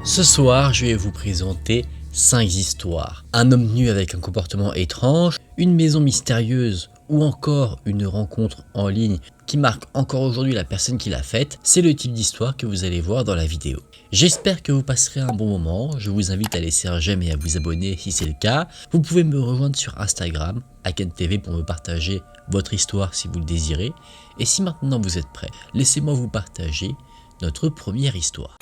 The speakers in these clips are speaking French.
Ce soir, je vais vous présenter 5 histoires. Un homme nu avec un comportement étrange, une maison mystérieuse ou encore une rencontre en ligne qui marque encore aujourd'hui la personne qui l'a faite, c'est le type d'histoire que vous allez voir dans la vidéo. J'espère que vous passerez un bon moment, je vous invite à laisser un j'aime et à vous abonner si c'est le cas. Vous pouvez me rejoindre sur Instagram, AkenTV, pour me partager votre histoire si vous le désirez. Et si maintenant vous êtes prêts, laissez-moi vous partager notre première histoire.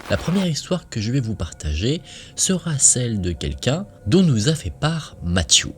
La première histoire que je vais vous partager sera celle de quelqu'un dont nous a fait part Mathieu.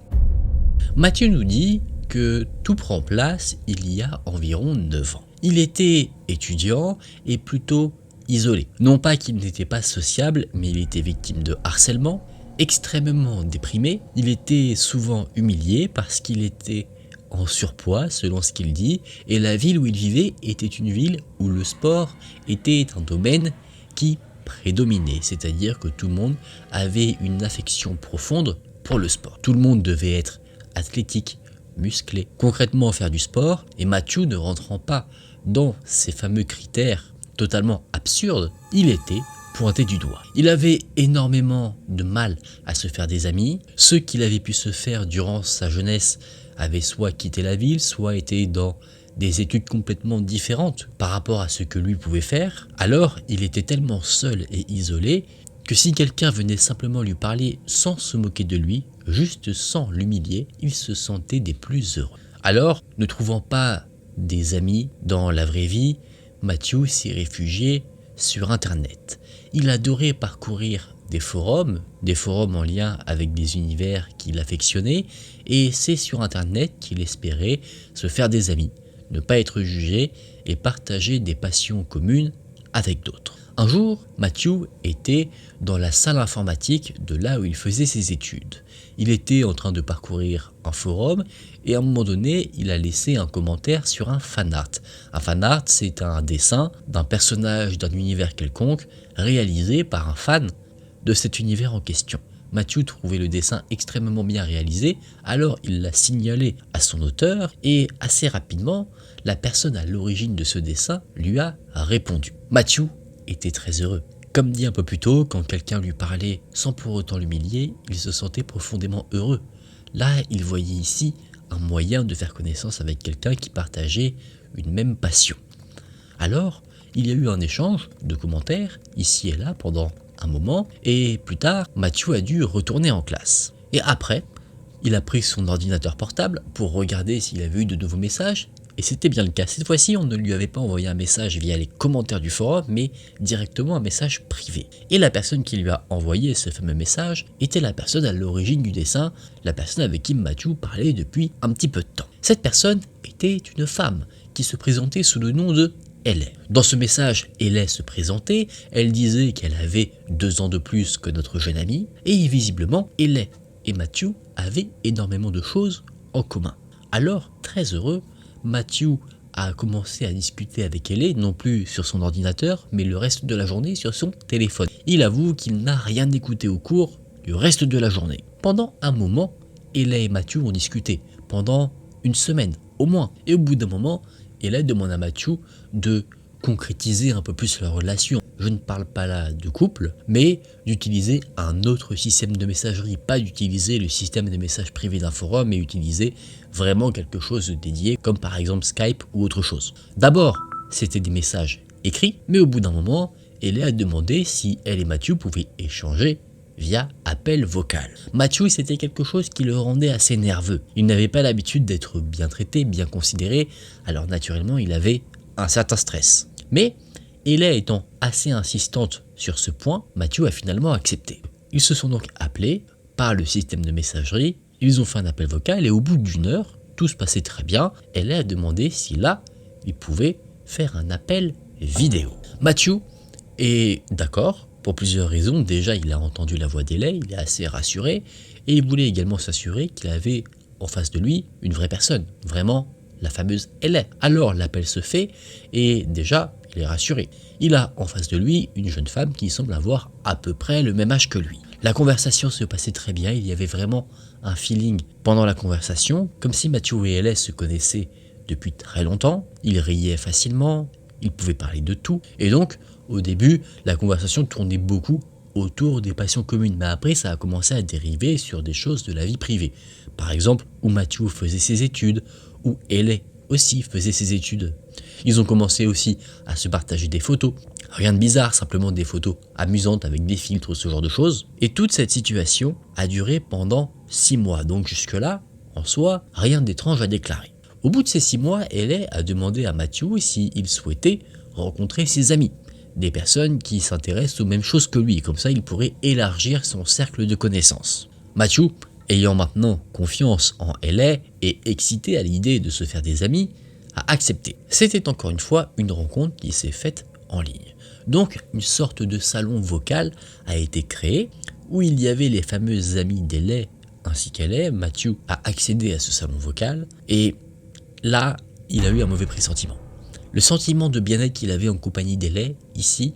Mathieu nous dit que tout prend place il y a environ 9 ans. Il était étudiant et plutôt isolé. Non pas qu'il n'était pas sociable, mais il était victime de harcèlement, extrêmement déprimé. Il était souvent humilié parce qu'il était en surpoids selon ce qu'il dit, et la ville où il vivait était une ville où le sport était un domaine qui prédominait, c'est-à-dire que tout le monde avait une affection profonde pour le sport. Tout le monde devait être athlétique, musclé, concrètement faire du sport, et Mathieu, ne rentrant pas dans ces fameux critères totalement absurdes, il était pointé du doigt. Il avait énormément de mal à se faire des amis. Ceux qu'il avait pu se faire durant sa jeunesse avaient soit quitté la ville, soit été dans des études complètement différentes par rapport à ce que lui pouvait faire. Alors il était tellement seul et isolé que si quelqu'un venait simplement lui parler sans se moquer de lui, juste sans l'humilier, il se sentait des plus heureux. Alors, ne trouvant pas des amis dans la vraie vie, Mathieu s'est réfugié sur internet. Il adorait parcourir des forums en lien avec des univers qu'il affectionnait, et c'est sur internet qu'il espérait se faire des amis, ne pas être jugé et partager des passions communes avec d'autres. Un jour, Mathieu était dans la salle informatique de là où il faisait ses études. Il était en train de parcourir un forum et à un moment donné, il a laissé un commentaire sur un fanart. Un fanart, c'est un dessin d'un personnage d'un univers quelconque réalisé par un fan de cet univers en question. Mathieu trouvait le dessin extrêmement bien réalisé, alors il l'a signalé à son auteur et assez rapidement, la personne à l'origine de ce dessin lui a répondu. Mathieu était très heureux. Comme dit un peu plus tôt, quand quelqu'un lui parlait sans pour autant l'humilier, il se sentait profondément heureux. Là, il voyait ici un moyen de faire connaissance avec quelqu'un qui partageait une même passion. Alors, il y a eu un échange de commentaires, ici et là, pendant un moment, et plus tard, Mathieu a dû retourner en classe. Et après, il a pris son ordinateur portable pour regarder s'il avait eu de nouveaux messages, et c'était bien le cas. Cette fois-ci, on ne lui avait pas envoyé un message via les commentaires du forum, mais directement un message privé. Et la personne qui lui a envoyé ce fameux message était la personne à l'origine du dessin, la personne avec qui Mathieu parlait depuis un petit peu de temps. Cette personne était une femme qui se présentait sous le nom de Hélène. Dans ce message, Hélène se présentait, elle disait qu'elle avait 2 ans de plus que notre jeune ami, et visiblement, Hélène et Mathieu avaient énormément de choses en commun. Alors, très heureux, Mathieu a commencé à discuter avec Hélène, non plus sur son ordinateur, mais le reste de la journée sur son téléphone. Il avoue qu'il n'a rien écouté au cours du reste de la journée. Pendant un moment, Hélène et Mathieu ont discuté, pendant une semaine au moins, et au bout d'un moment, Hélène demande à Mathieu de concrétiser un peu plus leur relation. Je ne parle pas là de couple, mais d'utiliser un autre système de messagerie, pas d'utiliser le système de messages privés d'un forum, mais utiliser vraiment quelque chose de dédié, comme par exemple Skype ou autre chose. D'abord, c'était des messages écrits, mais au bout d'un moment, Hélène a demandé si elle et Mathieu pouvaient échanger via appel vocal. Mathieu, c'était quelque chose qui le rendait assez nerveux. Il n'avait pas l'habitude d'être bien traité, bien considéré, alors naturellement il avait un certain stress. Mais Hélène étant assez insistante sur ce point, Mathieu a finalement accepté. Ils se sont donc appelés par le système de messagerie, ils ont fait un appel vocal et au bout d'une heure, tout se passait très bien. Hélène a demandé si là, il pouvait faire un appel vidéo. Mathieu est d'accord. Pour plusieurs raisons. Déjà, il a entendu la voix d'Hélène, il est assez rassuré, et il voulait également s'assurer qu'il avait en face de lui une vraie personne, vraiment la fameuse Hélène. Alors l'appel se fait, et déjà, il est rassuré. Il a en face de lui une jeune femme qui semble avoir à peu près le même âge que lui. La conversation se passait très bien, il y avait vraiment un feeling pendant la conversation, comme si Matthew et Ellie se connaissaient depuis très longtemps, ils riaient facilement, ils pouvaient parler de tout, et donc au début la conversation tournait beaucoup autour des passions communes, mais après ça a commencé à dériver sur des choses de la vie privée. Par exemple, où Matthew faisait ses études, où Ellie aussi faisait ses études. Ils ont commencé aussi à se partager des photos. Rien de bizarre, simplement des photos amusantes avec des filtres, ce genre de choses. Et toute cette situation a duré pendant 6 mois. Donc jusque-là, en soi, rien d'étrange à déclarer. Au bout de ces 6 mois, Ellie a demandé à Matthew s'il souhaitait rencontrer ses amis. Des personnes qui s'intéressent aux mêmes choses que lui. Comme ça, il pourrait élargir son cercle de connaissances. Matthew, ayant maintenant confiance en Ellie et excité à l'idée de se faire des amis, a accepté. C'était encore une fois une rencontre qui s'est faite en ligne. Donc une sorte de salon vocal a été créé où il y avait les fameux amis d'Ellie ainsi qu'Ellie. Matthew a accédé à ce salon vocal et là il a eu un mauvais pressentiment. Le sentiment de bien-être qu'il avait en compagnie d'Ellie ici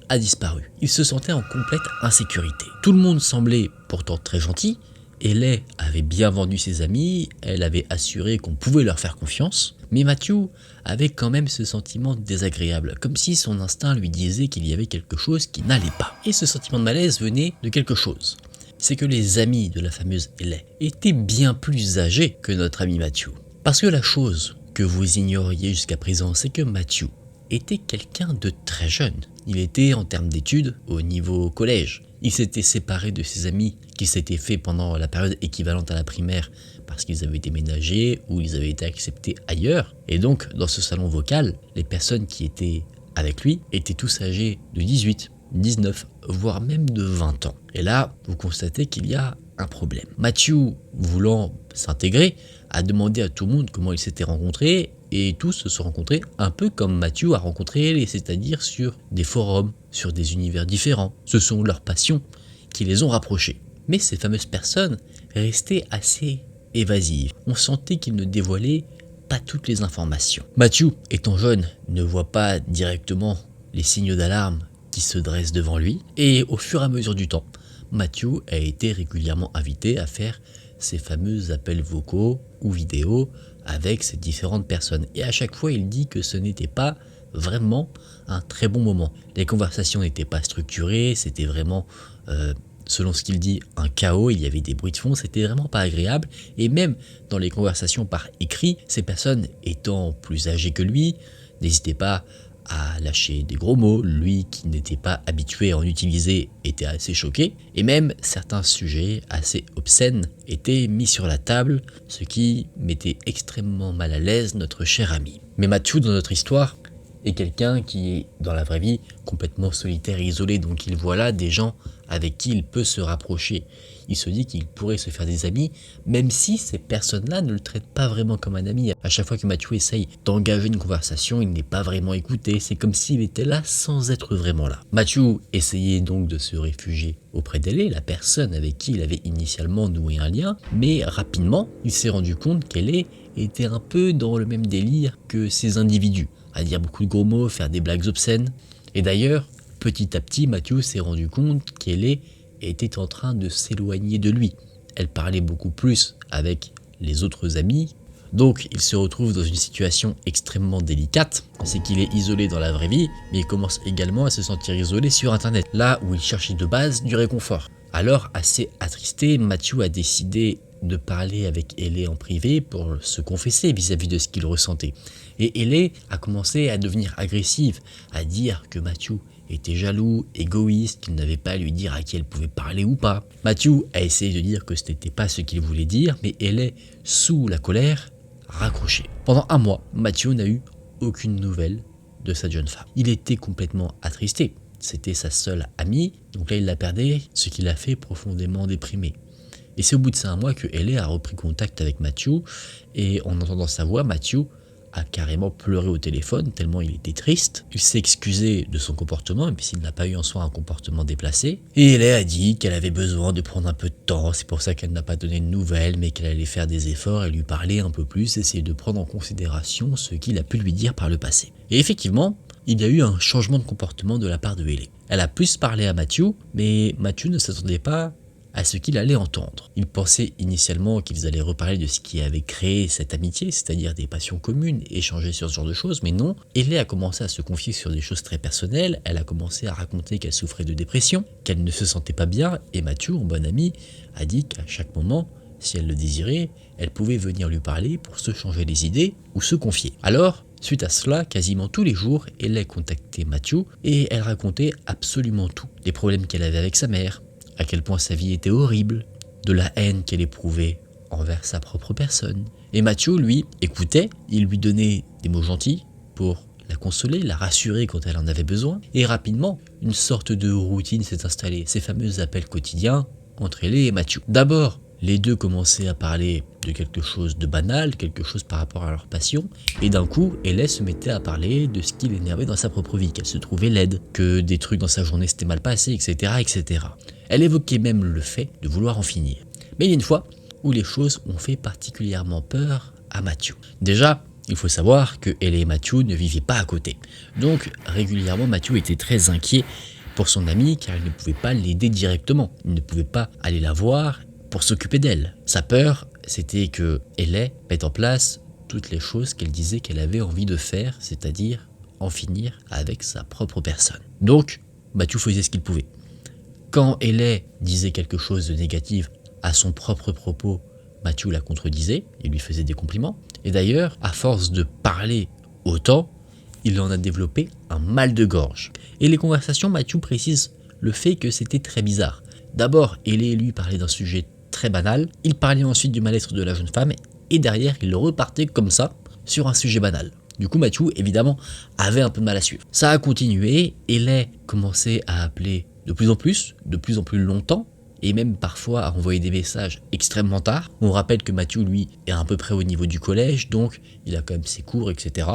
a disparu. Il se sentait en complète insécurité. Tout le monde semblait pourtant très gentil. Ellie avait bien vendu ses amis, elle avait assuré qu'on pouvait leur faire confiance, mais Matthew avait quand même ce sentiment désagréable, comme si son instinct lui disait qu'il y avait quelque chose qui n'allait pas. Et ce sentiment de malaise venait de quelque chose. C'est que les amis de la fameuse Ellie étaient bien plus âgés que notre ami Matthew. Parce que la chose que vous ignoriez jusqu'à présent, c'est que Matthew était quelqu'un de très jeune. Il était, en termes d'études, au niveau collège. Il s'était séparé de ses amis qui s'étaient faits pendant la période équivalente à la primaire parce qu'ils avaient déménagé ou ils avaient été acceptés ailleurs. Et donc, dans ce salon vocal, les personnes qui étaient avec lui étaient tous âgés de 18, 19, voire même de 20 ans. Et là, vous constatez qu'il y a un problème. Matthew, voulant s'intégrer, a demandé à tout le monde comment ils s'étaient rencontrés et tous se sont rencontrés un peu comme Matthew a rencontré Ellie, c'est-à-dire sur des forums, sur des univers différents. Ce sont leurs passions qui les ont rapprochés. Mais ces fameuses personnes restaient assez évasives. On sentait qu'ils ne dévoilaient pas toutes les informations. Matthew, étant jeune, ne voit pas directement les signes d'alarme qui se dressent devant lui. Et au fur et à mesure du temps, Matthew a été régulièrement invité à faire ces fameux appels vocaux ou vidéos avec ces différentes personnes. Et à chaque fois, il dit que ce n'était pas vraiment un très bon moment. Les conversations n'étaient pas structurées, c'était vraiment, selon ce qu'il dit, un chaos, il y avait des bruits de fond, c'était vraiment pas agréable. Et même dans les conversations par écrit, ces personnes étant plus âgées que lui, n'hésitaient pas à lâcher des gros mots, lui qui n'était pas habitué à en utiliser était assez choqué, et même certains sujets assez obscènes étaient mis sur la table, ce qui mettait extrêmement mal à l'aise notre cher ami. Mais Matthew dans notre histoire est quelqu'un qui est dans la vraie vie complètement solitaire et isolé, donc il voit là des gens avec qui il peut se rapprocher. Il se dit qu'il pourrait se faire des amis, même si ces personnes-là ne le traitent pas vraiment comme un ami. À chaque fois que Matthew essaye d'engager une conversation, il n'est pas vraiment écouté. C'est comme s'il était là sans être vraiment là. Matthew essayait donc de se réfugier auprès d'Ellie, la personne avec qui il avait initialement noué un lien, mais rapidement, il s'est rendu compte qu'Ellie était un peu dans le même délire que ces individus, à dire beaucoup de gros mots, faire des blagues obscènes. Et d'ailleurs, petit à petit, Matthew s'est rendu compte qu'Ellie était en train de s'éloigner de lui. Elle parlait beaucoup plus avec les autres amis. Donc il se retrouve dans une situation extrêmement délicate. C'est qu'il est isolé dans la vraie vie, mais il commence également à se sentir isolé sur internet, là où il cherchait de base du réconfort. Alors, assez attristé, Matthew a décidé de parler avec Ellie en privé pour se confesser vis-à-vis de ce qu'il ressentait. Et Ellie a commencé à devenir agressive, à dire que Matthew était jaloux, égoïste, qu'il n'avait pas à lui dire à qui elle pouvait parler ou pas. Matthew a essayé de dire que ce n'était pas ce qu'il voulait dire, mais Ellie, sous la colère, a raccroché. Pendant un mois, Matthew n'a eu aucune nouvelle de sa jeune femme. Il était complètement attristé. C'était sa seule amie, donc là il la perdait, ce qui l'a fait profondément déprimé. Et c'est au bout de ça un mois que Ellie a repris contact avec Matthew, et en entendant sa voix, Matthew a carrément pleuré au téléphone tellement il était triste. Il s'est excusé de son comportement, même s'il n'a pas eu en soi un comportement déplacé. Et Ellie a dit qu'elle avait besoin de prendre un peu de temps, c'est pour ça qu'elle n'a pas donné de nouvelles, mais qu'elle allait faire des efforts et lui parler un peu plus, essayer de prendre en considération ce qu'il a pu lui dire par le passé. Et effectivement, il y a eu un changement de comportement de la part de Ellie. Elle a plus parlé à Matthew, mais Matthew ne s'attendait pas à ce qu'il allait entendre. Il pensait initialement qu'ils allaient reparler de ce qui avait créé cette amitié, c'est-à-dire des passions communes, échanger sur ce genre de choses, mais non. Ellie a commencé à se confier sur des choses très personnelles, elle a commencé à raconter qu'elle souffrait de dépression, qu'elle ne se sentait pas bien, et Matthew, en bon ami, a dit qu'à chaque moment, si elle le désirait, elle pouvait venir lui parler pour se changer les idées ou se confier. Alors, suite à cela, quasiment tous les jours, Ellie contactait Matthew et elle racontait absolument tout. Les problèmes qu'elle avait avec sa mère, à quel point sa vie était horrible, de la haine qu'elle éprouvait envers sa propre personne. Et Matthew, lui, écoutait, il lui donnait des mots gentils pour la consoler, la rassurer quand elle en avait besoin. Et rapidement, une sorte de routine s'est installée, ces fameux appels quotidiens entre Ellie et Matthew. D'abord, les deux commençaient à parler de quelque chose de banal, quelque chose par rapport à leur passion, et d'un coup, Ellie se mettait à parler de ce qui l'énervait dans sa propre vie, qu'elle se trouvait laide, que des trucs dans sa journée s'étaient mal passés, etc., etc. Elle évoquait même le fait de vouloir en finir. Mais il y a une fois où les choses ont fait particulièrement peur à Matthew. Déjà, il faut savoir que Ellie et Matthew ne vivaient pas à côté. Donc, régulièrement, Matthew était très inquiet pour son amie car il ne pouvait pas l'aider directement. Il ne pouvait pas aller la voir pour s'occuper d'elle. Sa peur, c'était que Ellie mette en place toutes les choses qu'elle disait qu'elle avait envie de faire, c'est-à-dire en finir avec sa propre personne. Donc, Matthew faisait ce qu'il pouvait. Quand Ellie disait quelque chose de négatif à son propre propos, Matthew la contredisait, il lui faisait des compliments. Et d'ailleurs, à force de parler autant, il en a développé un mal de gorge. Et les conversations, Matthew précise le fait que c'était très bizarre. D'abord, Ellie lui parlait d'un sujet très banal, il parlait ensuite du mal-être de la jeune femme, et derrière, il repartait comme ça, sur un sujet banal. Du coup, Matthew, évidemment, avait un peu de mal à suivre. Ça a continué, Ellie commençait à appeler de plus en plus longtemps, et même parfois à envoyer des messages extrêmement tard. On rappelle que Matthew, lui, est à peu près au niveau du collège, donc il a quand même ses cours, etc.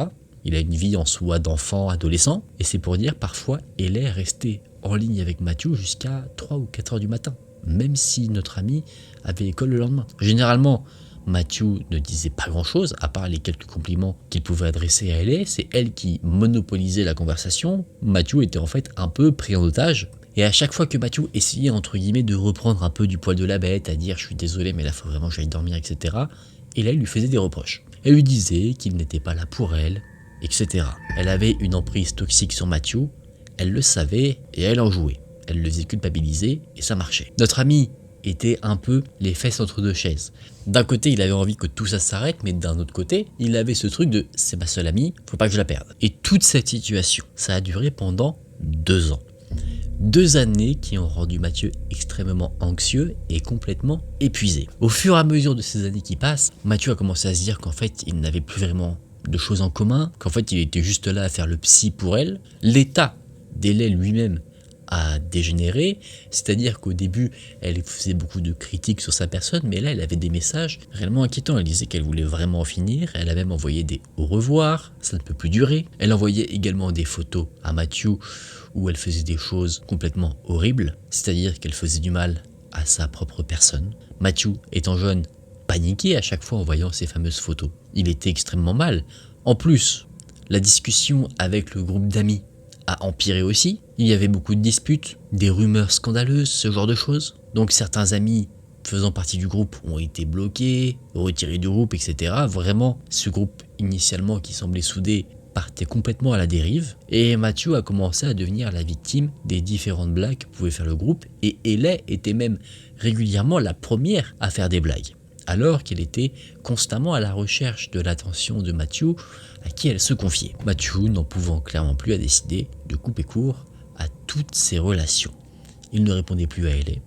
Il a une vie en soi d'enfant, adolescent, et c'est pour dire, parfois, Ellie restait en ligne avec Matthew jusqu'à 3 ou 4 heures du matin, même si notre ami avait école le lendemain. Généralement, Matthew ne disait pas grand-chose, à part les quelques compliments qu'il pouvait adresser à Ellie. C'est elle qui monopolisait la conversation. Matthew était en fait un peu pris en otage. Et à chaque fois que Matthew essayait, entre guillemets, de reprendre un peu du poil de la bête, à dire « je suis désolé, mais là, il faut vraiment que j'aille dormir, etc. », Ellie lui faisait des reproches. Elle lui disait qu'il n'était pas là pour elle, etc. Elle avait une emprise toxique sur Matthew, elle le savait et elle en jouait. Elle le faisait culpabiliser et ça marchait. Notre ami était un peu les fesses entre deux chaises. D'un côté, il avait envie que tout ça s'arrête, mais d'un autre côté, il avait ce truc de « c'est ma seule amie, faut pas que je la perde ». Et toute cette situation, ça a duré pendant 2 ans. 2 années qui ont rendu Matthew extrêmement anxieux et complètement épuisé. Au fur et à mesure de ces années qui passent, Matthew a commencé à se dire qu'en fait, il n'avait plus vraiment de choses en commun, qu'en fait, il était juste là à faire le psy pour elle. L'état d'Ellie lui-même a dégénéré, c'est-à-dire qu'au début, elle faisait beaucoup de critiques sur sa personne, mais là, elle avait des messages réellement inquiétants. Elle disait qu'elle voulait vraiment en finir, elle a même envoyé des au revoir, ça ne peut plus durer. Elle envoyait également des photos à Matthew où elle faisait des choses complètement horribles, c'est-à-dire qu'elle faisait du mal à sa propre personne. Matthew, étant jeune, paniquait à chaque fois en voyant ces fameuses photos. Il était extrêmement mal. En plus, la discussion avec le groupe d'amis a empiré aussi. Il y avait beaucoup de disputes, des rumeurs scandaleuses, ce genre de choses. Donc certains amis faisant partie du groupe ont été bloqués, retirés du groupe, etc. Vraiment, ce groupe initialement qui semblait soudé partait complètement à la dérive. Et Matthew a commencé à devenir la victime des différentes blagues que pouvait faire le groupe. Et Ellie était même régulièrement la première à faire des blagues, alors qu'elle était constamment à la recherche de l'attention de Matthew, à qui elle se confiait. Matthew, n'en pouvant clairement plus, a décidé de couper court à toutes ses relations. Il ne répondait plus à Ellie,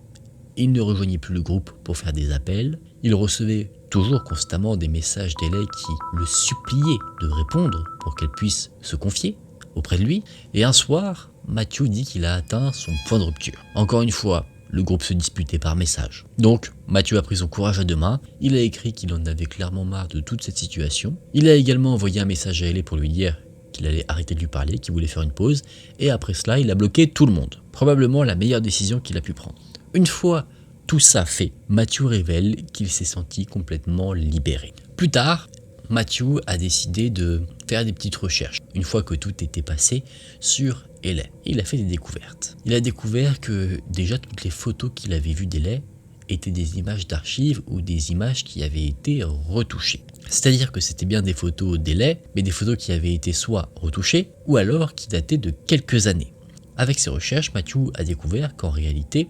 il ne rejoignait plus le groupe pour faire des appels, il recevait toujours constamment des messages d'Ellie qui le suppliaient de répondre pour qu'elle puisse se confier auprès de lui, et un soir, Matthew dit qu'il a atteint son point de rupture. Encore une fois, le groupe se disputait par message. Donc, Matthew a pris son courage à 2 mains, il a écrit qu'il en avait clairement marre de toute cette situation. Il a également envoyé un message à Ellie pour lui dire qu'il allait arrêter de lui parler, qu'il voulait faire une pause, et après cela, il a bloqué tout le monde. Probablement la meilleure décision qu'il a pu prendre. Une fois tout ça fait, Matthew révèle qu'il s'est senti complètement libéré. Plus tard, Matthew a décidé de faire des petites recherches, une fois que tout était passé, sur Hayley. Il a fait des découvertes. Il a découvert que déjà toutes les photos qu'il avait vues d'Hayley étaient des images d'archives ou des images qui avaient été retouchées. C'est-à-dire que c'était bien des photos d'Hayley, mais des photos qui avaient été soit retouchées, ou alors qui dataient de quelques années. Avec ses recherches, Matthew a découvert qu'en réalité,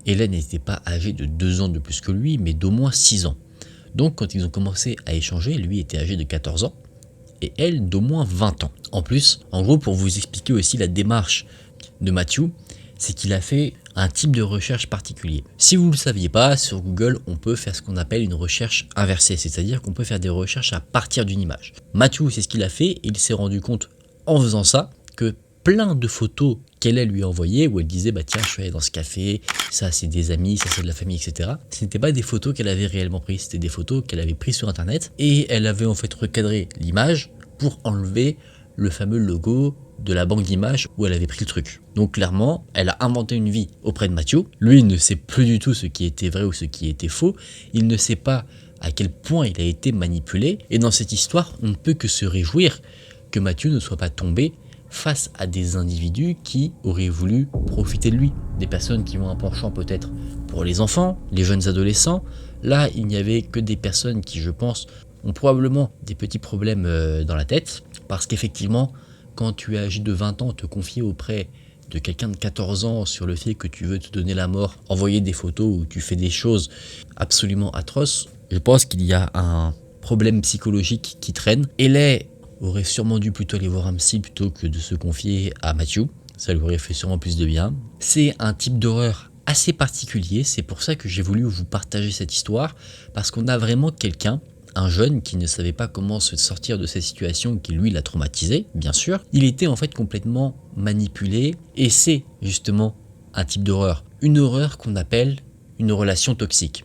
Hayley n'était pas âgée de 2 ans de plus que lui, mais d'au moins 6 ans. Donc quand ils ont commencé à échanger, lui était âgé de 14 ans, et elle d'au moins 20 ans. En plus, en gros, pour vous expliquer aussi la démarche de Matthew, c'est qu'il a fait un type de recherche particulier. Si vous ne le saviez pas, sur Google, on peut faire ce qu'on appelle une recherche inversée, c'est-à-dire qu'on peut faire des recherches à partir d'une image. Matthew, c'est ce qu'il a fait, et il s'est rendu compte en faisant ça que plein de photos qu'elle lui a envoyées, où elle disait bah tiens je suis allé dans ce café, ça c'est des amis, ça c'est de la famille, etc. Ce n'était pas des photos qu'elle avait réellement prises, c'était des photos qu'elle avait prises sur internet, et elle avait en fait recadré l'image pour enlever le fameux logo de la banque d'images où elle avait pris le truc. Donc clairement, elle a inventé une vie auprès de Matthew. Lui, il ne sait plus du tout ce qui était vrai ou ce qui était faux. Il ne sait pas à quel point il a été manipulé. Et dans cette histoire, on ne peut que se réjouir que Matthew ne soit pas tombé face à des individus qui auraient voulu profiter de lui. Des personnes qui ont un penchant peut-être pour les enfants, les jeunes adolescents. Là, il n'y avait que des personnes qui, je pense, ont probablement des petits problèmes dans la tête. Parce qu'effectivement, quand tu es âgé de 20 ans, te confier auprès de quelqu'un de 14 ans sur le fait que tu veux te donner la mort, envoyer des photos où tu fais des choses absolument atroces, je pense qu'il y a un problème psychologique qui traîne. Hayley aurait sûrement dû plutôt aller voir un psy plutôt que de se confier à Matthew. Ça lui aurait fait sûrement plus de bien. C'est un type d'horreur assez particulier, c'est pour ça que j'ai voulu vous partager cette histoire, parce qu'on a vraiment quelqu'un, un jeune qui ne savait pas comment se sortir de cette situation qui lui l'a traumatisé, bien sûr. Il était en fait complètement manipulé, et c'est justement un type d'horreur. Une horreur qu'on appelle une relation toxique.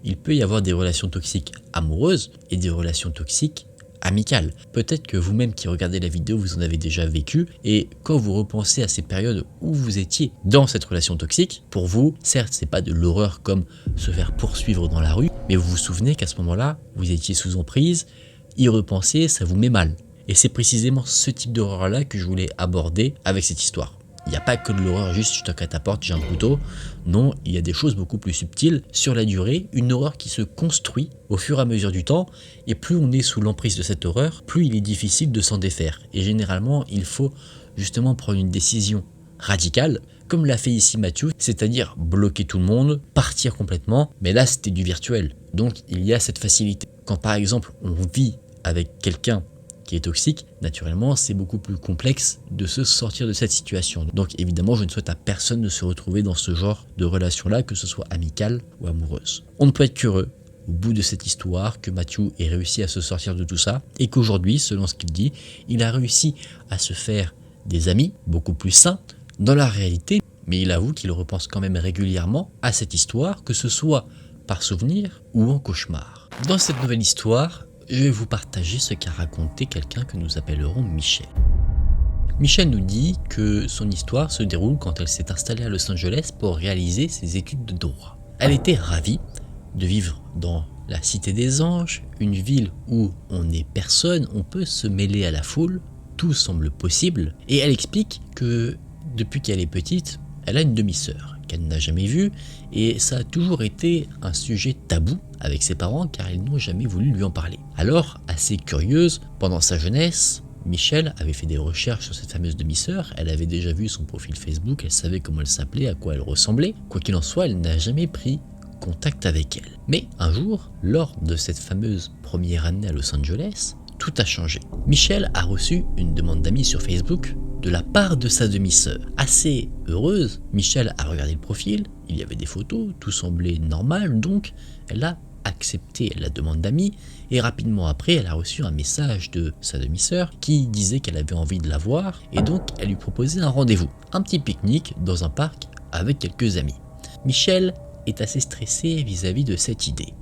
Il peut y avoir des relations toxiques amoureuses et des relations toxiques amicales. Peut-être que vous-même qui regardez la vidéo, vous en avez déjà vécu, et quand vous repensez à ces périodes où vous étiez dans cette relation toxique, pour vous, certes, c'est pas de l'horreur comme se faire poursuivre dans la rue, mais vous vous souvenez qu'à ce moment-là, vous étiez sous emprise, y repenser, ça vous met mal. Et c'est précisément ce type d'horreur-là que je voulais aborder avec cette histoire. Il n'y a pas que de l'horreur, juste je toque à ta porte, j'ai un couteau. Non, il y a des choses beaucoup plus subtiles. Sur la durée, une horreur qui se construit au fur et à mesure du temps. Et plus on est sous l'emprise de cette horreur, plus il est difficile de s'en défaire. Et généralement, il faut justement prendre une décision radicale, comme l'a fait ici Matthew, c'est-à-dire bloquer tout le monde, partir complètement. Mais là, c'était du virtuel. Donc, il y a cette facilité. Quand par exemple, on vit avec quelqu'un qui est toxique, naturellement, c'est beaucoup plus complexe de se sortir de cette situation. Donc évidemment, je ne souhaite à personne de se retrouver dans ce genre de relation-là, que ce soit amicale ou amoureuse. On ne peut être qu'heureux, au bout de cette histoire, que Matthew ait réussi à se sortir de tout ça, et qu'aujourd'hui, selon ce qu'il dit, il a réussi à se faire des amis beaucoup plus sains dans la réalité, mais il avoue qu'il repense quand même régulièrement à cette histoire, que ce soit par souvenir ou en cauchemar. Dans cette nouvelle histoire, je vais vous partager ce qu'a raconté quelqu'un que nous appellerons Michelle. Michelle nous dit que son histoire se déroule quand elle s'est installée à Los Angeles pour réaliser ses études de droit. Elle était ravie de vivre dans la Cité des Anges, une ville où on n'est personne, on peut se mêler à la foule, tout semble possible, et elle explique que depuis qu'elle est petite, elle a une demi-sœur qu'elle n'a jamais vue, et ça a toujours été un sujet tabou avec ses parents car ils n'ont jamais voulu lui en parler. Alors, assez curieuse, pendant sa jeunesse, Michelle avait fait des recherches sur cette fameuse demi-sœur, elle avait déjà vu son profil Facebook, elle savait comment elle s'appelait, à quoi elle ressemblait. Quoi qu'il en soit, elle n'a jamais pris contact avec elle. Mais un jour, lors de cette fameuse première année à Los Angeles, tout a changé. Michelle a reçu une demande d'amis sur Facebook de la part de sa demi-sœur. Assez heureuse, Michelle a regardé le profil, il y avait des photos, tout semblait normal, donc elle a accepté la demande d'amis, et rapidement après, elle a reçu un message de sa demi-sœur qui disait qu'elle avait envie de la voir, et donc elle lui proposait un rendez-vous, un petit pique-nique dans un parc avec quelques amis. Michelle est assez stressée vis-à-vis de cette idée.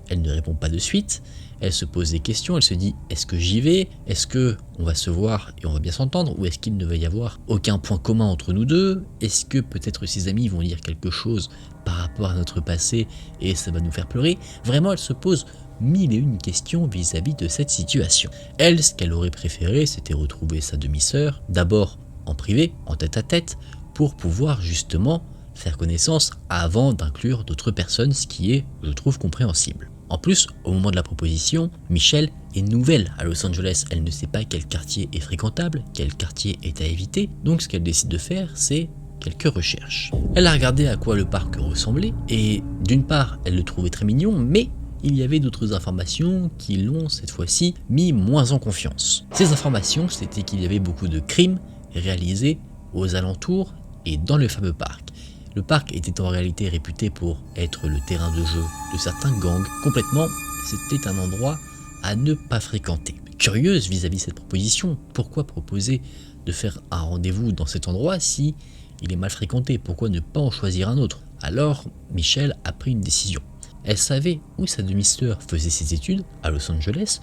Elle ne répond pas de suite, elle se pose des questions, elle se dit est-ce que j'y vais? Est-ce que on va se voir et on va bien s'entendre? Ou est-ce qu'il ne va y avoir aucun point commun entre nous deux? Est-ce que peut-être ses amis vont dire quelque chose par rapport à notre passé et ça va nous faire pleurer? Vraiment, elle se pose mille et une questions vis-à-vis de cette situation. Elle, ce qu'elle aurait préféré, c'était retrouver sa demi-sœur, d'abord en privé, en tête-à-tête, pour pouvoir justement faire connaissance avant d'inclure d'autres personnes, ce qui est, je trouve, compréhensible. En plus, au moment de la proposition, Michelle est nouvelle à Los Angeles. Elle ne sait pas quel quartier est fréquentable, quel quartier est à éviter. Donc ce qu'elle décide de faire, c'est quelques recherches. Elle a regardé à quoi le parc ressemblait et d'une part, elle le trouvait très mignon, mais il y avait d'autres informations qui l'ont cette fois-ci mis moins en confiance. Ces informations, c'était qu'il y avait beaucoup de crimes réalisés aux alentours et dans le fameux parc. Le parc était en réalité réputé pour être le terrain de jeu de certains gangs. Complètement, c'était un endroit à ne pas fréquenter. Curieuse vis-à-vis de cette proposition, pourquoi proposer de faire un rendez-vous dans cet endroit si il est mal fréquenté? Pourquoi ne pas en choisir un autre? Alors, Michelle a pris une décision. Elle savait où sa demi-sœur faisait ses études, à Los Angeles,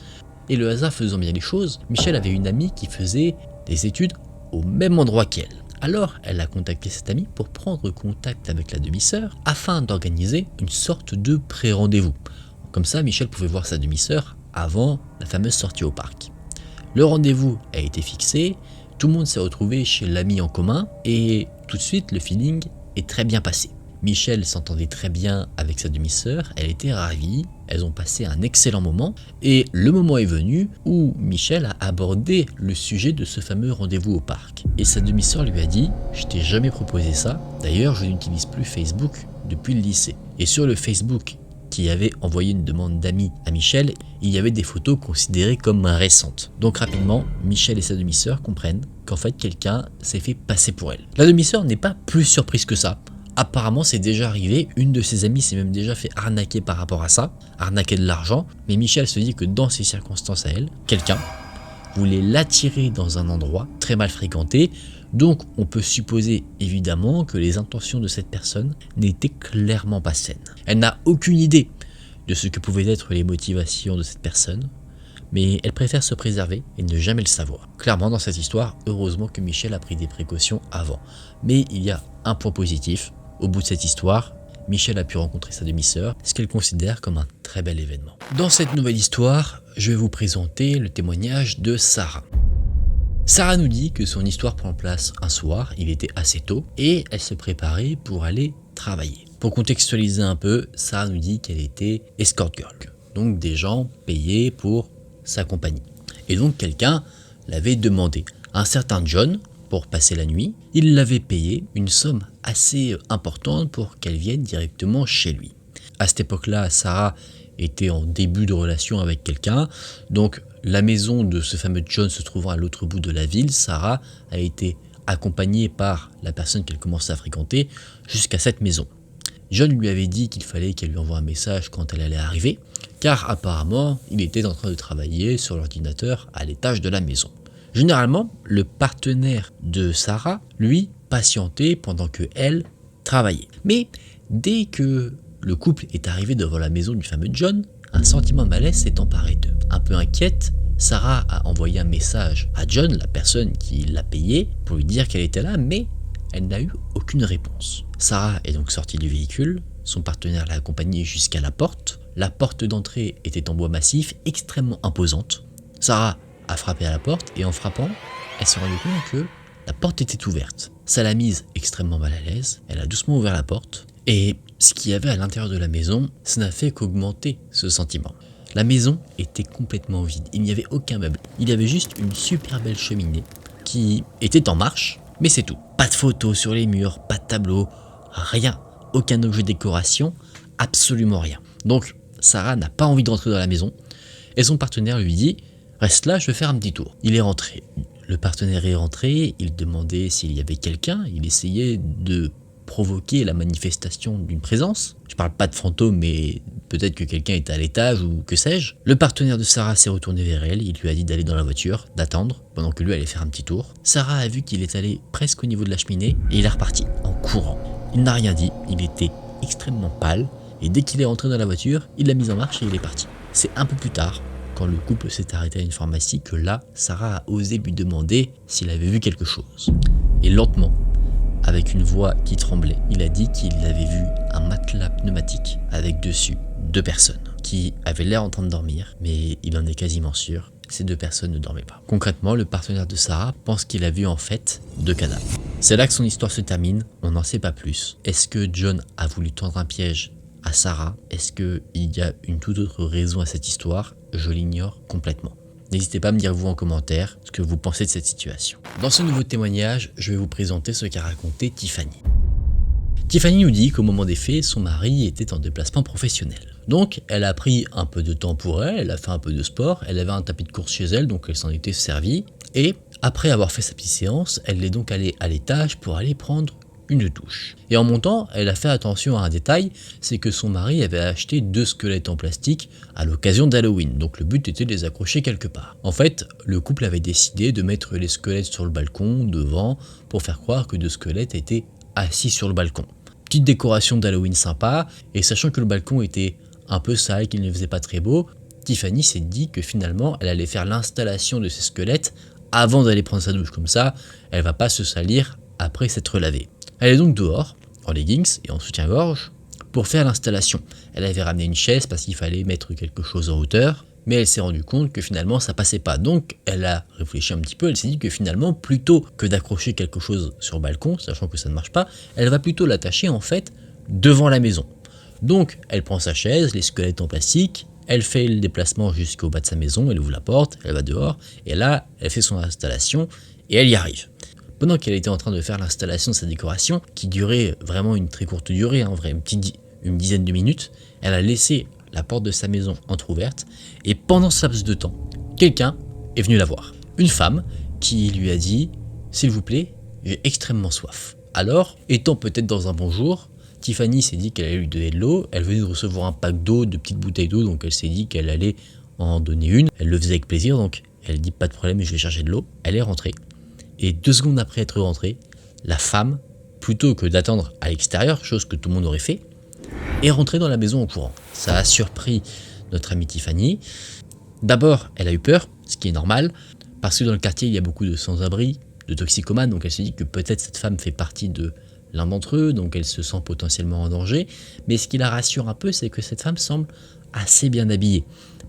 et le hasard faisant bien les choses, Michelle avait une amie qui faisait des études au même endroit qu'elle. Alors, elle a contacté cette amie pour prendre contact avec la demi-sœur afin d'organiser une sorte de pré-rendez-vous. Comme ça, Michelle pouvait voir sa demi-sœur avant la fameuse sortie au parc. Le rendez-vous a été fixé, tout le monde s'est retrouvé chez l'ami en commun et tout de suite, le feeling est très bien passé. Michelle s'entendait très bien avec sa demi-sœur, elle était ravie, elles ont passé un excellent moment et le moment est venu où Michelle a abordé le sujet de ce fameux rendez-vous au parc. Et sa demi-sœur lui a dit « Je t'ai jamais proposé ça, d'ailleurs je n'utilise plus Facebook depuis le lycée ». Et sur le Facebook qui avait envoyé une demande d'amis à Michelle, il y avait des photos considérées comme récentes. Donc rapidement, Michelle et sa demi-sœur comprennent qu'en fait quelqu'un s'est fait passer pour elle. La demi-sœur n'est pas plus surprise que ça. Apparemment c'est déjà arrivé, une de ses amies s'est même déjà fait arnaquer par rapport à ça, arnaquer de l'argent, mais Michelle se dit que dans ces circonstances à elle, quelqu'un voulait l'attirer dans un endroit très mal fréquenté, donc on peut supposer évidemment que les intentions de cette personne n'étaient clairement pas saines. Elle n'a aucune idée de ce que pouvaient être les motivations de cette personne, mais elle préfère se préserver et ne jamais le savoir. Clairement dans cette histoire, heureusement que Michelle a pris des précautions avant. Mais il y a un point positif. Au bout de cette histoire, Michelle a pu rencontrer sa demi-sœur, ce qu'elle considère comme un très bel événement. Dans cette nouvelle histoire, je vais vous présenter le témoignage de Sarah. Sarah nous dit que son histoire prend place un soir, il était assez tôt, et elle se préparait pour aller travailler. Pour contextualiser un peu, Sarah nous dit qu'elle était escort girl, donc des gens payés pour sa compagnie. Et donc quelqu'un l'avait demandé. Un certain John, pour passer la nuit, il l'avait payé une somme assez importante pour qu'elle vienne directement chez lui. À cette époque-là, Sarah était en début de relation avec quelqu'un, donc la maison de ce fameux John se trouvant à l'autre bout de la ville, Sarah a été accompagnée par la personne qu'elle commençait à fréquenter jusqu'à cette maison. John lui avait dit qu'il fallait qu'elle lui envoie un message quand elle allait arriver, car apparemment, il était en train de travailler sur l'ordinateur à l'étage de la maison. Généralement, le partenaire de Sarah, lui, patientait pendant que elle travaillait. Mais dès que le couple est arrivé devant la maison du fameux John, un sentiment de malaise s'est emparé d'eux. Un peu inquiète, Sarah a envoyé un message à John, la personne qui l'a payé, pour lui dire qu'elle était là, mais elle n'a eu aucune réponse. Sarah est donc sortie du véhicule, son partenaire l'a accompagnée jusqu'à la porte. La porte d'entrée était en bois massif, extrêmement imposante. Sarah a frappé à la porte et en frappant, elle s'est rendue compte que la porte était ouverte. Ça l'a mise extrêmement mal à l'aise, elle a doucement ouvert la porte et ce qu'il y avait à l'intérieur de la maison, ça n'a fait qu'augmenter ce sentiment. La maison était complètement vide, il n'y avait aucun meuble, il y avait juste une super belle cheminée qui était en marche, mais c'est tout. Pas de photos sur les murs, pas de tableau, rien, aucun objet de décoration, absolument rien. Donc Sarah n'a pas envie de rentrer dans la maison et son partenaire lui dit « Reste là, je vais faire un petit tour ». Il est rentré. Le partenaire est rentré, il demandait s'il y avait quelqu'un, il essayait de provoquer la manifestation d'une présence. Je parle pas de fantôme, mais peut-être que quelqu'un était à l'étage ou que sais-je. Le partenaire de Sarah s'est retourné vers elle, il lui a dit d'aller dans la voiture, d'attendre, pendant que lui allait faire un petit tour. Sarah a vu qu'il est allé presque au niveau de la cheminée et il est reparti, en courant. Il n'a rien dit, il était extrêmement pâle, et dès qu'il est rentré dans la voiture, il l'a mise en marche et il est parti. C'est un peu plus tard, quand le couple s'est arrêté à une pharmacie, que là, Sarah a osé lui demander s'il avait vu quelque chose. Et lentement, avec une voix qui tremblait, il a dit qu'il avait vu un matelas pneumatique avec dessus 2 personnes qui qui avaient l'air en train de dormir, mais il en est quasiment sûr, ces deux personnes ne dormaient pas. Concrètement, le partenaire de Sarah pense qu'il a vu en fait 2 cadavres. C'est là que son histoire se termine, on n'en sait pas plus. Est-ce que John a voulu tendre un piège à Sarah? Est-ce qu'il y a une toute autre raison à cette histoire? Je l'ignore complètement. N'hésitez pas à me dire vous en commentaire ce que vous pensez de cette situation. Dans ce nouveau témoignage, je vais vous présenter ce qu'a raconté Tiffany. Tiffany nous dit qu'au moment des faits, son mari était en déplacement professionnel. Donc, elle a pris un peu de temps pour elle a fait un peu de sport, elle avait un tapis de course chez elle, donc elle s'en était servie. Et après avoir fait sa petite séance, elle est donc allée à l'étage pour aller prendre une douche. Et en montant, elle a fait attention à un détail, c'est que son mari avait acheté 2 squelettes en plastique à l'occasion d'Halloween, donc le but était de les accrocher quelque part. En fait, le couple avait décidé de mettre les squelettes sur le balcon, devant, pour faire croire que 2 squelettes étaient assis sur le balcon. Petite décoration d'Halloween sympa, et sachant que le balcon était un peu sale, qu'il ne faisait pas très beau, Tiffany s'est dit que finalement elle allait faire l'installation de ces squelettes avant d'aller prendre sa douche, comme ça elle va pas se salir après s'être lavée. Elle est donc dehors, en leggings et en soutien-gorge, pour faire l'installation. Elle avait ramené une chaise parce qu'il fallait mettre quelque chose en hauteur, mais elle s'est rendue compte que finalement ça passait pas. Donc elle a réfléchi un petit peu, elle s'est dit que finalement plutôt que d'accrocher quelque chose sur le balcon, sachant que ça ne marche pas, elle va plutôt l'attacher en fait devant la maison. Donc elle prend sa chaise, les squelettes en plastique, elle fait le déplacement jusqu'au bas de sa maison, elle ouvre la porte, elle va dehors, et là elle fait son installation et elle y arrive. Pendant qu'elle était en train de faire l'installation de sa décoration, qui durait vraiment une très courte durée, une dizaine de minutes, elle a laissé la porte de sa maison entrouverte, et pendant ce laps de temps, quelqu'un est venu la voir. Une femme qui lui a dit « S'il vous plaît, j'ai extrêmement soif ». Alors, étant peut-être dans un bon jour, Tiffany s'est dit qu'elle allait lui donner de l'eau, elle venait de recevoir un pack d'eau, de petites bouteilles d'eau, donc elle s'est dit qu'elle allait en donner une. Elle le faisait avec plaisir, donc elle dit « Pas de problème, je vais chercher de l'eau ». Elle est rentrée, et 2 secondes après être rentrée, la femme, plutôt que d'attendre à l'extérieur, chose que tout le monde aurait fait, est rentrée dans la maison en courant. Ça a surpris notre amie Tiffany. D'abord, elle a eu peur, ce qui est normal, parce que dans le quartier, il y a beaucoup de sans-abri, de toxicomanes, donc elle se dit que peut-être cette femme fait partie de l'un d'entre eux, donc elle se sent potentiellement en danger. Mais ce qui la rassure un peu, c'est que cette femme semble assez bien habillée.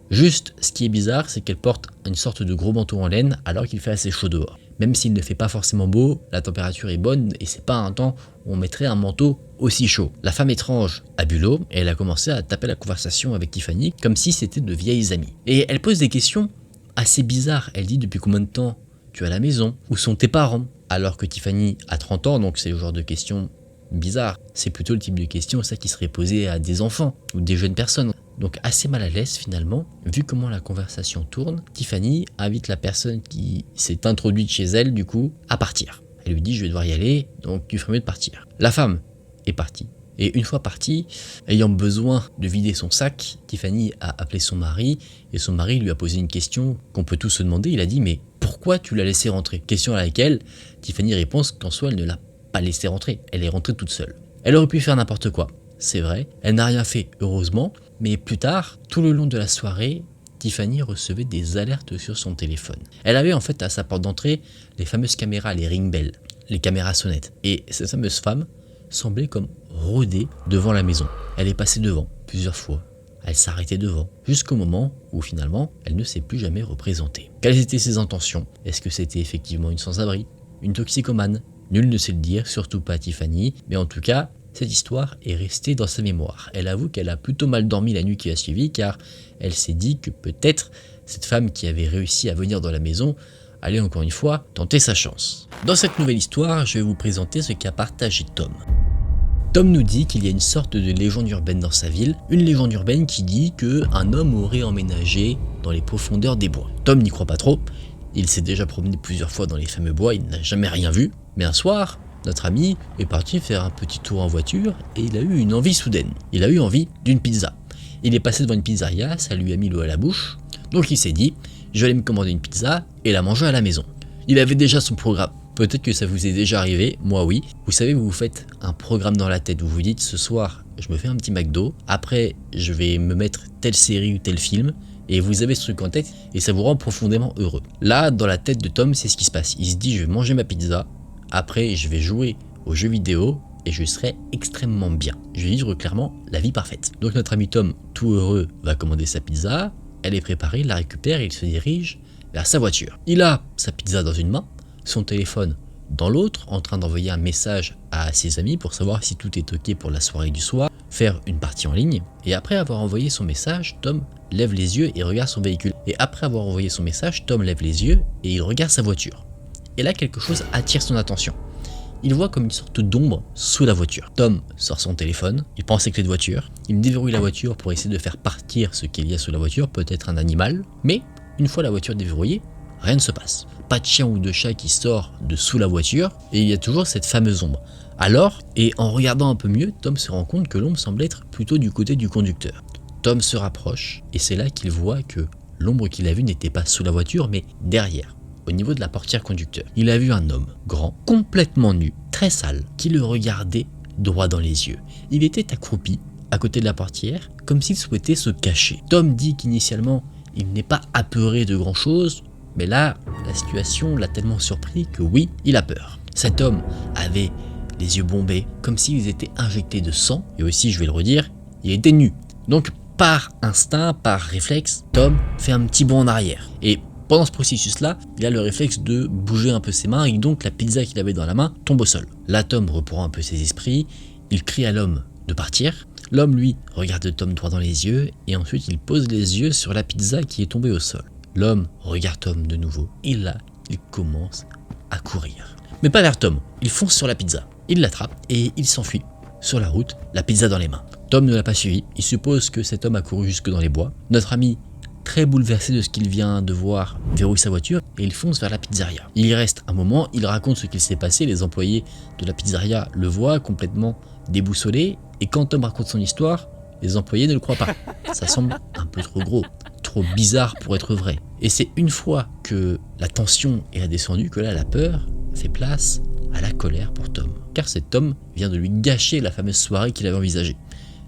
Juste, ce qui est bizarre, c'est qu'elle porte une sorte de gros manteau en laine alors qu'il fait assez chaud dehors. Même s'il ne fait pas forcément beau, la température est bonne et c'est pas un temps où on mettrait un manteau aussi chaud. La femme étrange a bu l'eau et elle a commencé à taper la conversation avec Tiffany comme si c'était de vieilles amies. Et elle pose des questions assez bizarres. Elle dit depuis combien de temps tu es à la maison? Où sont tes parents? Alors que Tiffany a 30 ans, donc c'est le genre de questions bizarres. C'est plutôt le type de questions ça qui serait posé à des enfants ou des jeunes personnes. Donc assez mal à l'aise finalement, vu comment la conversation tourne, Tiffany invite la personne qui s'est introduite chez elle du coup à partir. Elle lui dit je vais devoir y aller, donc tu ferais mieux de partir. La femme est partie. Et une fois partie, ayant besoin de vider son sac, Tiffany a appelé son mari et son mari lui a posé une question qu'on peut tous se demander. Il a dit mais pourquoi tu l'as laissée rentrer? Question à laquelle Tiffany répond qu'en soi elle ne l'a pas laissée rentrer, elle est rentrée toute seule. Elle aurait pu faire n'importe quoi, c'est vrai, elle n'a rien fait heureusement, mais plus tard, tout le long de la soirée, Tiffany recevait des alertes sur son téléphone. Elle avait en fait à sa porte d'entrée les fameuses caméras, les ring bells, les caméras sonnettes. Et cette fameuse femme semblait comme rôder devant la maison. Elle est passée devant plusieurs fois. Elle s'arrêtait devant, jusqu'au moment où finalement, elle ne s'est plus jamais représentée. Quelles étaient ses intentions? Est-ce que c'était effectivement une sans-abri? Une toxicomane? Nul ne sait le dire, surtout pas Tiffany, mais en tout cas, cette histoire est restée dans sa mémoire. Elle avoue qu'elle a plutôt mal dormi la nuit qui a suivi car elle s'est dit que peut-être cette femme qui avait réussi à venir dans la maison allait encore une fois tenter sa chance. Dans cette nouvelle histoire, je vais vous présenter ce qu'a partagé Tom. Tom nous dit qu'il y a une sorte de légende urbaine dans sa ville, une légende urbaine qui dit qu'un homme aurait emménagé dans les profondeurs des bois. Tom n'y croit pas trop, il s'est déjà promené plusieurs fois dans les fameux bois, il n'a jamais rien vu, mais un soir, notre ami est parti faire un petit tour en voiture et il a eu une envie soudaine. Il a eu envie d'une pizza. Il est passé devant une pizzeria, ça lui a mis l'eau à la bouche, donc il s'est dit « je vais aller me commander une pizza et la manger à la maison ». Il avait déjà son programme. Peut-être que ça vous est déjà arrivé, moi oui. Vous savez, vous vous faites un programme dans la tête, vous vous dites ce soir je me fais un petit McDo, après je vais me mettre telle série ou tel film, et vous avez ce truc en tête et ça vous rend profondément heureux. Là, dans la tête de Tom, c'est ce qui se passe. Il se dit je vais manger ma pizza, après je vais jouer aux jeux vidéo et je serai extrêmement bien. Je vais vivre clairement la vie parfaite. Donc notre ami Tom, tout heureux, va commander sa pizza, elle est préparée, il la récupère et il se dirige vers sa voiture. Il a sa pizza dans une main, son téléphone dans l'autre, en train d'envoyer un message à ses amis pour savoir si tout est ok pour la soirée du soir, faire une partie en ligne. Et après avoir envoyé son message, Tom lève les yeux et regarde son véhicule. Et après avoir envoyé son message, Tom lève les yeux et il regarde sa voiture. Et là, quelque chose attire son attention. Il voit comme une sorte d'ombre sous la voiture. Tom sort son téléphone, il prend ses clés de voiture, il déverrouille la voiture pour essayer de faire partir ce qu'il y a sous la voiture, peut-être un animal, mais une fois la voiture déverrouillée, rien ne se passe. Pas de chien ou de chat qui sort de sous la voiture, et il y a toujours cette fameuse ombre. Alors, et en regardant un peu mieux, Tom se rend compte que l'ombre semble être plutôt du côté du conducteur. Tom se rapproche, et c'est là qu'il voit que l'ombre qu'il a vue n'était pas sous la voiture, mais derrière, au niveau de la portière conducteur. Il a vu un homme grand, complètement nu, très sale, qui le regardait droit dans les yeux. Il était accroupi à côté de la portière, comme s'il souhaitait se cacher. Tom dit qu'initialement, il n'est pas apeuré de grand chose, mais là, la situation l'a tellement surpris que oui, il a peur. Cet homme avait les yeux bombés, comme s'ils étaient injectés de sang, et aussi, je vais le redire, il était nu. Donc, par instinct, par réflexe, Tom fait un petit bond en arrière. Et pendant ce processus-là, il a le réflexe de bouger un peu ses mains, et donc la pizza qu'il avait dans la main tombe au sol. Là, Tom reprend un peu ses esprits, il crie à l'homme de partir. L'homme, lui, regarde Tom droit dans les yeux, et ensuite il pose les yeux sur la pizza qui est tombée au sol. L'homme regarde Tom de nouveau, et là, il commence à courir. Mais pas vers Tom, il fonce sur la pizza. Il l'attrape, et il s'enfuit sur la route, la pizza dans les mains. Tom ne l'a pas suivi, il suppose que cet homme a couru jusque dans les bois. Notre ami, très bouleversé de ce qu'il vient de voir, verrouille sa voiture, et il fonce vers la pizzeria. Il y reste un moment, il raconte ce qu'il s'est passé, les employés de la pizzeria le voient complètement déboussolé, et quand Tom raconte son histoire, les employés ne le croient pas. Ça semble un peu trop gros, trop bizarre pour être vrai. Et c'est une fois que la tension est descendue que là la peur fait place à la colère pour Tom. Car cet homme vient de lui gâcher la fameuse soirée qu'il avait envisagée.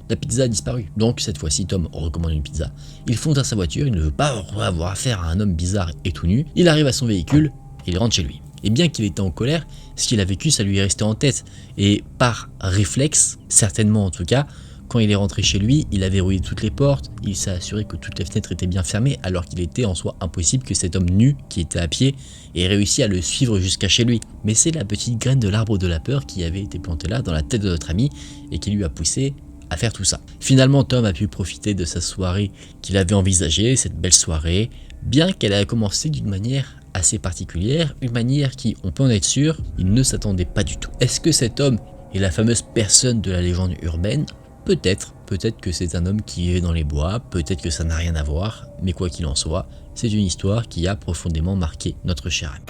La pizza a disparu. Donc cette fois-ci, Tom recommande une pizza. Il fonce à sa voiture, il ne veut pas avoir affaire à un homme bizarre et tout nu. Il arrive à son véhicule et il rentre chez lui. Et bien qu'il était en colère, ce qu'il a vécu, ça lui est resté en tête. Et par réflexe, certainement en tout cas, quand il est rentré chez lui, il a verrouillé toutes les portes, il s'est assuré que toutes les fenêtres étaient bien fermées, alors qu'il était en soi impossible que cet homme nu, qui était à pied, ait réussi à le suivre jusqu'à chez lui. Mais c'est la petite graine de l'arbre de la peur qui avait été plantée là dans la tête de notre ami et qui lui a poussé à faire tout ça. Finalement, Tom a pu profiter de sa soirée qu'il avait envisagée, cette belle soirée, bien qu'elle ait commencé d'une manière assez particulière, une manière qui, on peut en être sûr, il ne s'attendait pas du tout. Est-ce que cet homme est la fameuse personne de la légende urbaine ? Peut-être que c'est un homme qui vivait dans les bois, peut-être que ça n'a rien à voir, mais quoi qu'il en soit, c'est une histoire qui a profondément marqué notre cher ami.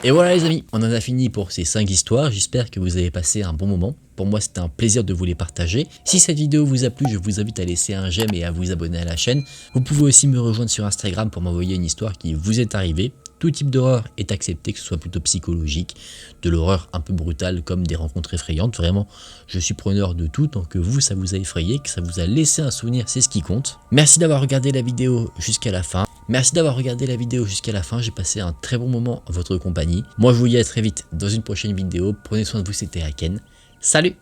Et voilà les amis, on en a fini pour ces 5 histoires, j'espère que vous avez passé un bon moment. Pour moi c'était un plaisir de vous les partager. Si cette vidéo vous a plu, je vous invite à laisser un j'aime et à vous abonner à la chaîne. Vous pouvez aussi me rejoindre sur Instagram pour m'envoyer une histoire qui vous est arrivée. Tout type d'horreur est accepté, que ce soit plutôt psychologique, de l'horreur un peu brutale comme des rencontres effrayantes. Vraiment, je suis preneur de tout, tant que vous, ça vous a effrayé, que ça vous a laissé un souvenir, c'est ce qui compte. Merci d'avoir regardé la vidéo jusqu'à la fin. J'ai passé un très bon moment en votre compagnie. Moi je vous dis à très vite dans une prochaine vidéo. Prenez soin de vous, c'était Haken. Salut!